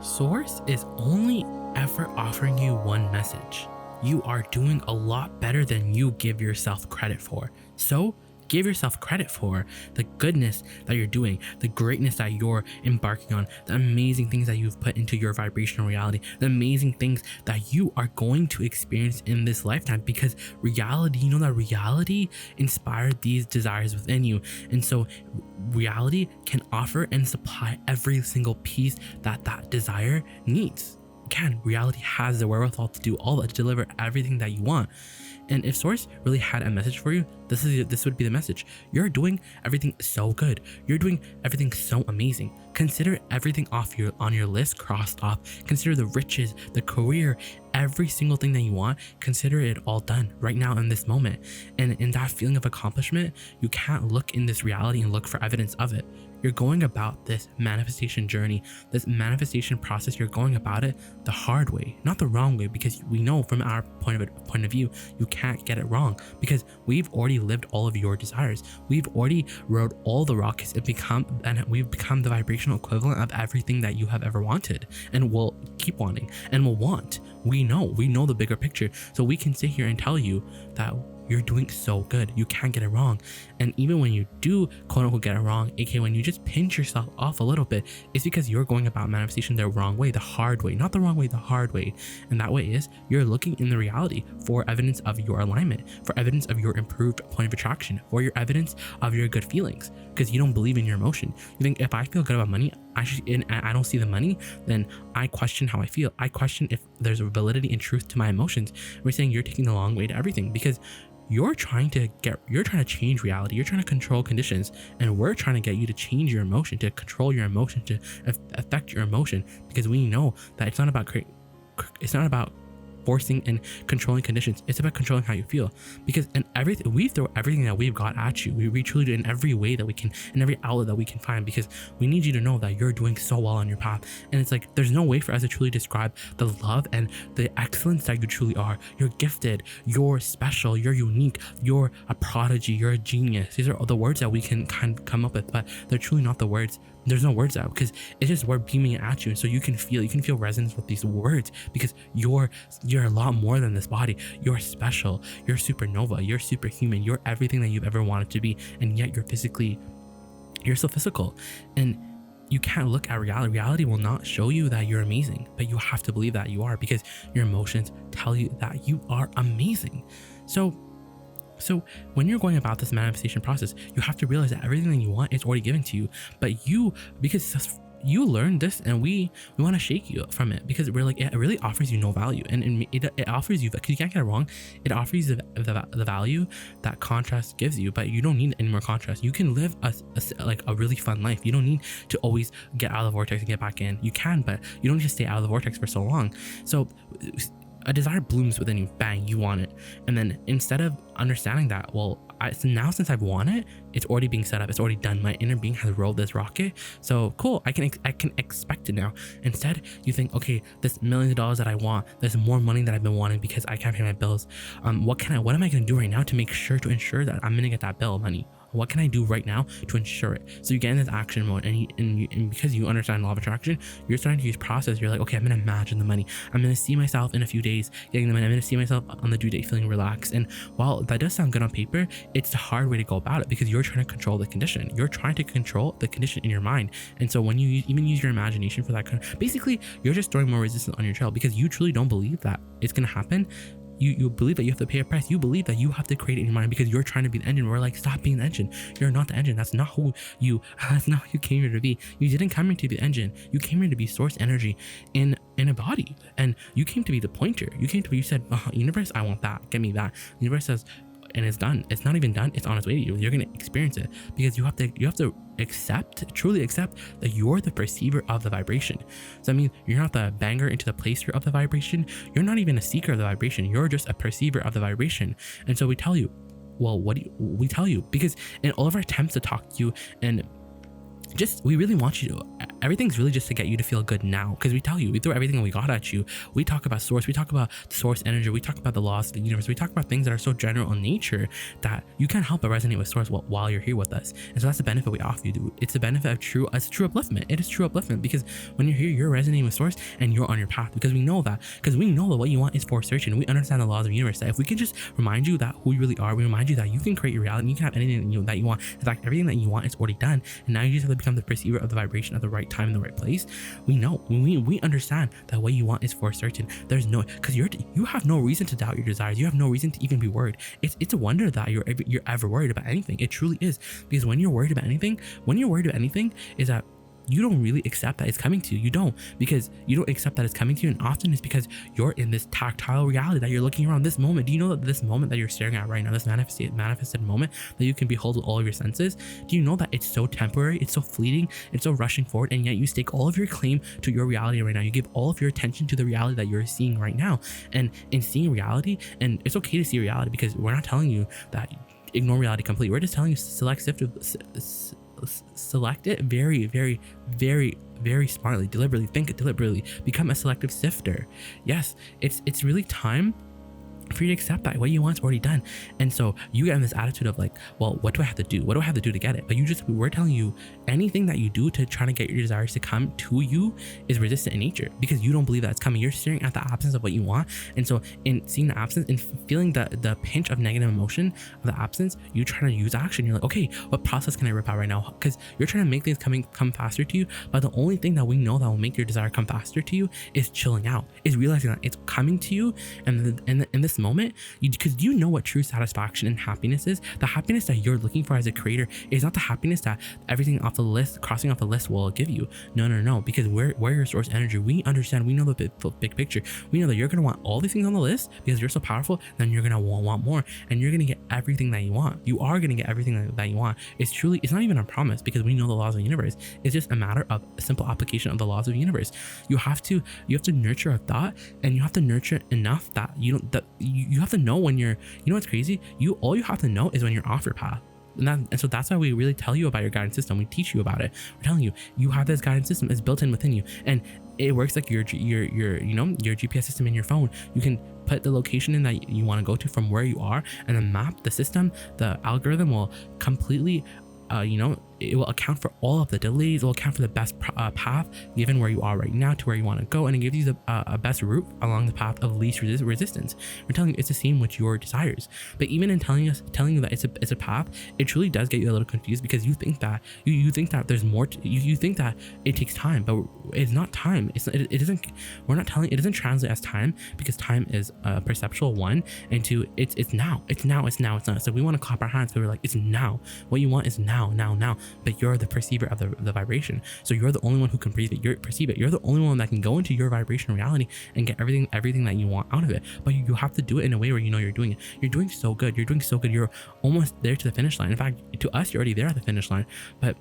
Source is only ever offering you one message. You are doing a lot better than you give yourself credit for. So give yourself credit for the goodness that you're doing, the greatness that you're embarking on, the amazing things that you've put into your vibrational reality, the amazing things that you are going to experience in this lifetime, because reality, you know that reality inspired these desires within you. And so reality can offer and supply every single piece that that desire needs. Again, reality has the wherewithal to do all that, to deliver everything that you want. And if Source really had a message for you, this would be the message. You're doing everything so good. You're doing everything so amazing. Consider everything on your list crossed off. Consider the riches, the career, every single thing that you want. Consider it all done right now in this moment. And in that feeling of accomplishment, you can't look in this reality and look for evidence of it. You're going about this manifestation journey, this manifestation process. You're going about it the hard way, not the wrong way, because we know from our point of view, you can't get it wrong, because we've already lived all of your desires. We've already rode all the rockets and we've become the vibrational equivalent of everything that you have ever wanted and will keep wanting and will want. We know the bigger picture. So we can sit here and tell you that you're doing so good. You can't get it wrong. And even when you do quote unquote get it wrong, aka when you just pinch yourself off a little bit, it's because you're going about manifestation the wrong way, the hard way, not the wrong way, the hard way. And that way is you're looking in the reality for evidence of your alignment, for evidence of your improved point of attraction, for your evidence of your good feelings, because you don't believe in your emotion. You think, if I feel good about money, and I don't see the money, then I question how I feel. I question if there's a validity and truth to my emotions. We're saying you're taking the long way to everything, because you're trying to change reality. You're trying to control conditions, and we're trying to get you to change your emotion, to control your emotion, to affect your emotion, because we know that it's not about forcing and controlling conditions. It's about controlling how you feel, because we throw everything that we've got at you. We truly do, in every way that we can, in every outlet that we can find, because we need you to know that you're doing so well on your path. And it's like, there's no way for us to truly describe the love and the excellence that you truly are. You're gifted, you're special, you're unique, you're a prodigy, you're a genius. These are all the words that we can kind of come up with, but they're truly not the words. There's no words out, because it's just we're beaming it at you, and so you can feel resonance with these words, because you're a lot more than this body. You're special, you're supernova, you're superhuman, you're everything that you've ever wanted to be, and yet you're so physical. And you can't look at reality. Reality will not show you that you're amazing, but you have to believe that you are, because your emotions tell you that you are amazing. So when you're going about this manifestation process, you have to realize that everything that you want is already given to you, but because you learned this, and we want to shake you from it, because we're like, it really offers you no value, and it offers you, because you can't get it wrong, it offers you the value that contrast gives you, but you don't need any more contrast. You can live a really fun life. You don't need to always get out of the vortex and get back in. You can, but you don't just stay out of the vortex for so long. So a desire blooms within you, bang, you want it. And then instead of understanding that, so now since I've won it, it's already being set up, it's already done. My inner being has rolled this rocket. So cool, I can expect it now. Instead, you think, okay, this millions of dollars that I want, there's more money that I've been wanting because I can't pay my bills. What am I gonna do right now to ensure that I'm gonna get that bill money? What can I do right now to ensure it? So you get in this action mode, and because you understand law of attraction, you're starting to use process. You're like, okay, I'm gonna imagine the money. I'm gonna see myself in a few days getting the money. I'm gonna see myself on the due date feeling relaxed. And while that does sound good on paper, it's the hard way to go about it, because you're trying to control the condition. You're trying to control the condition in your mind. And so when you even use your imagination for that basically, you're just throwing more resistance on your trail, because you truly don't believe that it's gonna happen. You believe that you have to pay a price. You believe that you have to create it in your mind, because you're trying to be the engine. We're like, stop being the engine. You're not the engine. That's not who you came here to be. You didn't come here to be the engine. You came here to be source energy in a body. And you came to be the pointer. You said, universe, I want that. Get me that. The universe says, and it's done. It's not even done. It's on its way to you. You're going to experience it, because you have to truly accept that you're the perceiver of the vibration. So that means you're not the banger into the placer of the vibration. You're not even a seeker of the vibration. You're just a perceiver of the vibration. And so we tell you, we tell you, because in all of our attempts to talk to you, and we really want you to, everything's really just to get you to feel good now. Because we tell you, we throw everything we got at you. We talk about source, we talk about source energy, we talk about the laws of the universe, we talk about things that are so general in nature that you can't help but resonate with source while you're here with us. And so that's the benefit we offer you. It's the benefit of true upliftment. It is true upliftment because when you're here, you're resonating with source and you're on your path, because we know that what you want is for certain. We understand the laws of the universe, that if we can just remind you that who you really are, we remind you that you can create your reality, you can have anything that you want. In fact, everything that you want is already done, and now you just have to become the perceiver of the vibration at the right time in the right place. We know, we understand that what you want is for certain. There's no, because you have no reason to doubt your desires. You have no reason to even be worried. It's a wonder that you're ever worried about anything. It truly is, because when you're worried about anything, is that you don't really accept that it's coming to you. You don't, because you don't accept that it's coming to you, and often it's because you're in this tactile reality that you're looking around this moment. Do you know that this moment that you're staring at right now, this manifested moment that you can behold with all of your senses, do you know that it's so temporary, it's so fleeting, it's so rushing forward, and yet you stake all of your claim to your reality right now. You give all of your attention to the reality that you're seeing right now. And in seeing reality, and it's okay to see reality, because we're not telling you that ignore reality completely. We're just telling you select it very, very, very, very smartly, deliberately. Think it deliberately. Become a selective sifter. Yes, it's really time for you to accept that what you want is already done. And so you get in this attitude of like, well, what do I have to do? What do I have to do to get it? But we're telling you, anything that you do to try to get your desires to come to you is resistant in nature, because you don't believe that it's coming. You're staring at the absence of what you want. And so in seeing the absence and feeling the pinch of negative emotion of the absence, you try to use action. You're like, okay, what process can I rip out right now? Because you're trying to make things come faster to you. But the only thing that we know that will make your desire come faster to you is chilling out, is realizing that it's coming to you. And in this moment, because you know what true satisfaction and happiness is. The happiness that you're looking for as a creator is not the happiness that everything off the list, crossing off the list, will give you. No, because we're your source energy. We understand, we know the big picture. We know that you're going to want all these things on the list because you're so powerful. Then you're going to want more, and you're going to get everything that you want. You are going to get everything that you want. It's not even a promise, because we know the laws of the universe. It's just a matter of a simple application of the laws of the universe. You have to nurture a thought, and you have to nurture enough that you have to know when you're, what's crazy? All you have to know is when you're off your path. And so that's why we really tell you about your guidance system. We teach you about it. We're telling you, you have this guidance system. It's built in within you, and it works like your GPS system in your phone. You can put the location in that you want to go to from where you are, and then map the system. The algorithm will completely it will account for all of the delays. It will account for the best path given where you are right now to where you want to go, and it gives you the best route along the path of least resistance. We're telling you it's the same with your desires. But even in telling you that it's a path, it truly does get you a little confused, because you think that you think that there's more. You think that it takes time, but it's not time. It doesn't. We're not telling. It doesn't translate as time, because time is a perceptual one, and two, it's now. It's now. So we want to clap our hands, but we're like, it's now. What you want is now. But you're the perceiver of the vibration, so you're the only one who can perceive it. You're the only one that can go into your vibration reality and get everything that you want out of it. But you have to do it in a way where you're doing it. You're doing so good. You're almost there to the finish line. In fact, to us, you're already there at the finish line. But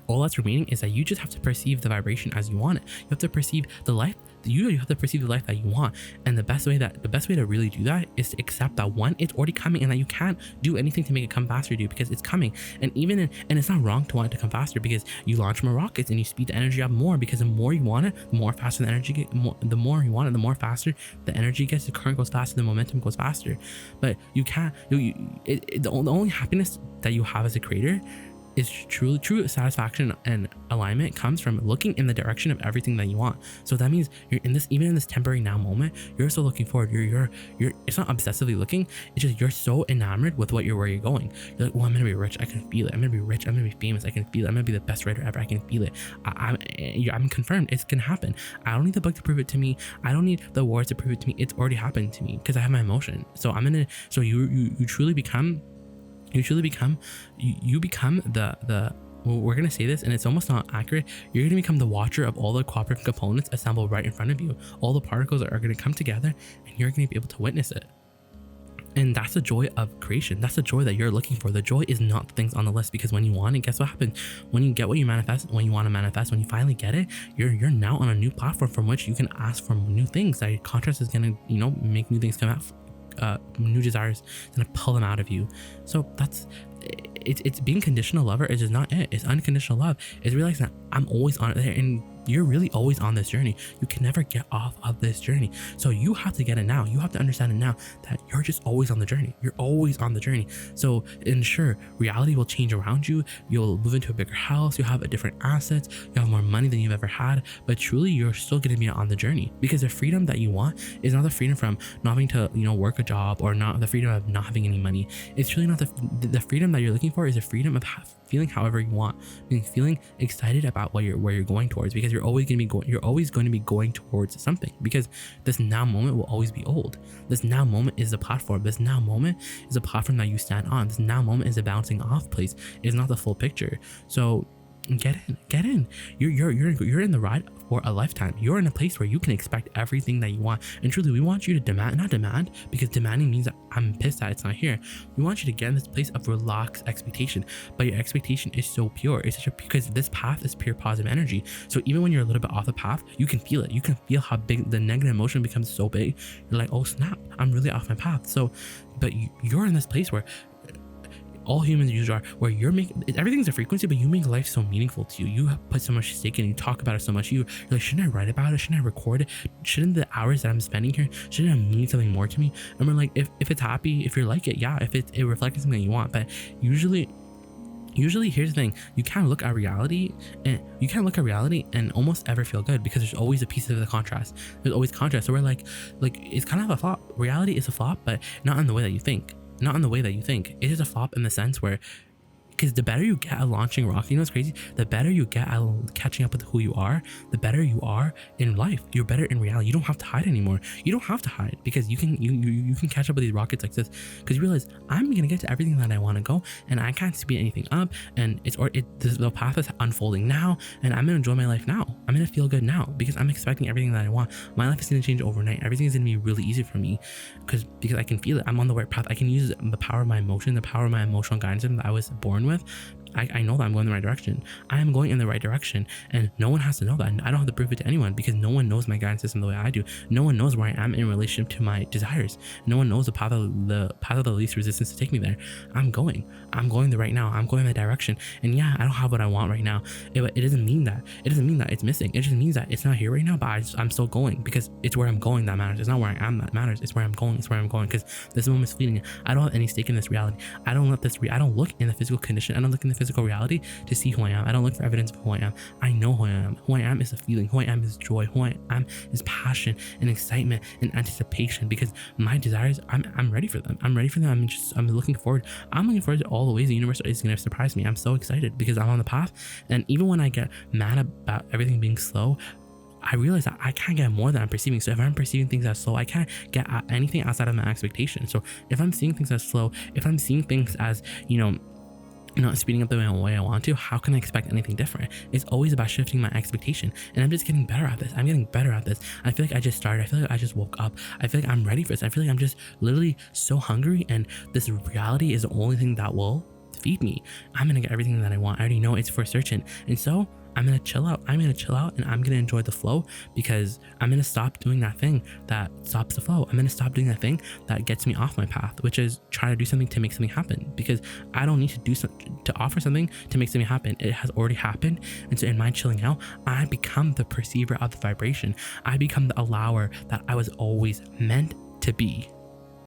all that's remaining is that you just have to perceive the vibration as you want it. You have to perceive the life. You have to perceive the life that you want, and the best way to really do that is to accept that, one, it's already coming, and that you can't do anything to make it come faster to you, because it's coming. And and it's not wrong to want it to come faster, because you launch more rockets and you speed the energy up more, because the more you want it, the more faster the energy gets. The more you want it, the more faster the energy gets. The current goes faster, the momentum goes faster. But you can't. The only happiness that you have as a creator is true satisfaction and alignment comes from looking in the direction of everything that you want. So that means you're even in this temporary now moment, you're still looking forward. You're it's not obsessively looking, it's just you're so enamored with where you're going. You're like, well, I'm gonna be rich, I can feel it. I'm gonna be rich, I'm gonna be famous, I can feel it. I'm gonna be the best writer ever, I can feel it. I'm confirmed it's gonna happen. I don't need the book to prove it to me. I don't need the awards to prove it to me. It's already happened to me because I have my emotion. So you truly become the well, we're going to say this and it's almost not accurate. You're going to become the watcher of all the cooperative components assembled right in front of you. All the particles are going to come together and you're going to be able to witness it. And that's the joy of creation. That's the joy that you're looking for. The joy is not the things on the list, because when you want it, guess what happens? When you get what you manifest, when you want to manifest, when you finally get it, you're now on a new platform from which you can ask for new things. That contrast is going to, make new things come out. New desires, gonna pull them out of you. So it's being conditional lover is just not it. It's unconditional love. It's realizing that I'm always on it there, and you're really always on this journey. You can never get off of this journey. So you have to get it now. You have to understand it now that you're just always on the journey. You're always on the journey. So ensure reality will change around you. You'll move into a bigger house. You'll have a different assets. You'll have more money than you've ever had. But truly, you're still going to be on the journey, because the freedom that you want is not the freedom from not having to, work a job, or not the freedom of not having any money. It's really not the freedom that you're looking for. Is the freedom of feeling however you want, feeling excited about where you're going towards, because you're always going to be going towards something, because this now moment will always be old. This now moment is the platform. This now moment is a platform that you stand on. This now moment is a bouncing off place. It's not the full picture. So get in. You're in the ride for a lifetime. You're in a place where you can expect everything that you want. And truly, we want you to not demand, because demanding means that I'm pissed that it's not here. We want you to get in this place of relaxed expectation, but your expectation is so pure. It's because this path is pure positive energy. So even when you're a little bit off the path, you can feel it. You can feel how big the negative emotion becomes so big. You're like, oh snap, I'm really off my path. So, but you're in this place where all humans usually are, where everything's a frequency, but you make life so meaningful to you. You put so much stake in it, you talk about it so much. You're like, shouldn't I write about it? Shouldn't I record it? Shouldn't the hours that I'm spending here, shouldn't it mean something more to me? And we're like, if it's happy, if you're like it, yeah, if it reflects something that you want. But usually here's the thing, you can't look at reality and almost ever feel good, because there's always a piece of the contrast. There's always contrast. So we're like it's kind of a flop. Reality is a flop, but not in the way that you think. It is a flop in the sense where, because the better you get at launching rockets, what's crazy? The better you get at catching up with who you are, the better you are in life. You're better in reality. You don't have to hide anymore. You don't have to hide, because you can catch up with these rockets like this, because you realize I'm gonna get to everything that I want to go, and I can't speed anything up, and the path is unfolding now, and I'm gonna enjoy my life now. I'm gonna feel good now, because I'm expecting everything that I want. My life is gonna change overnight. Everything is gonna be really easy for me, because I can feel it. I'm on the right path. I can use the power of my emotion, the power of my emotional guidance that I was born with. I know that I'm going in the right direction. I am going in the right direction, and no one has to know that. I don't have to prove it to anyone, because no one knows my guidance system the way I do. No one knows where I am in relationship to my desires. No one knows the path of the least resistance to take me there. I'm going there right now. I'm going in the direction. And yeah, I don't have what I want right now. It doesn't mean that. It doesn't mean that it's missing. It just means that it's not here right now, but I'm still going, because it's where I'm going that matters. It's not where I am that matters. It's where I'm going. Because this moment is fleeting. I don't have any stake in this reality. I don't look in the physical condition. I don't look in the physical reality to see who I am. I don't look for evidence of who I am. I know who I am. Who I am is a feeling. Who I am is joy. Who I am is passion and excitement and anticipation, because my desires, I'm ready for them. I'm looking forward. I'm looking forward to all the ways the universe is going to surprise me. I'm so excited, because I'm on the path. And even when I get mad about everything being slow, I realize that I can't get more than I'm perceiving. So if I'm perceiving things as slow, I can't get anything outside of my expectation. So if I'm seeing things as slow, if I'm seeing things as, not speeding up the way I want to, how can I expect anything different? It's always about shifting my expectation, and I'm just getting better at this. I feel like I just started. I feel like I just woke up. I feel like I'm ready for this. I feel like I'm just literally so hungry, and this reality is the only thing that will feed me. I'm gonna get everything that I want. I already know it's for certain, and so I'm gonna chill out, and I'm gonna enjoy the flow, because I'm gonna stop doing that thing that stops the flow. I'm gonna stop doing that thing that gets me off my path, which is trying to do something to make something happen, because I don't need to do something to offer something to make something happen. It has already happened. And so in my chilling out, I become the perceiver of the vibration. I become the allower that I was always meant to be.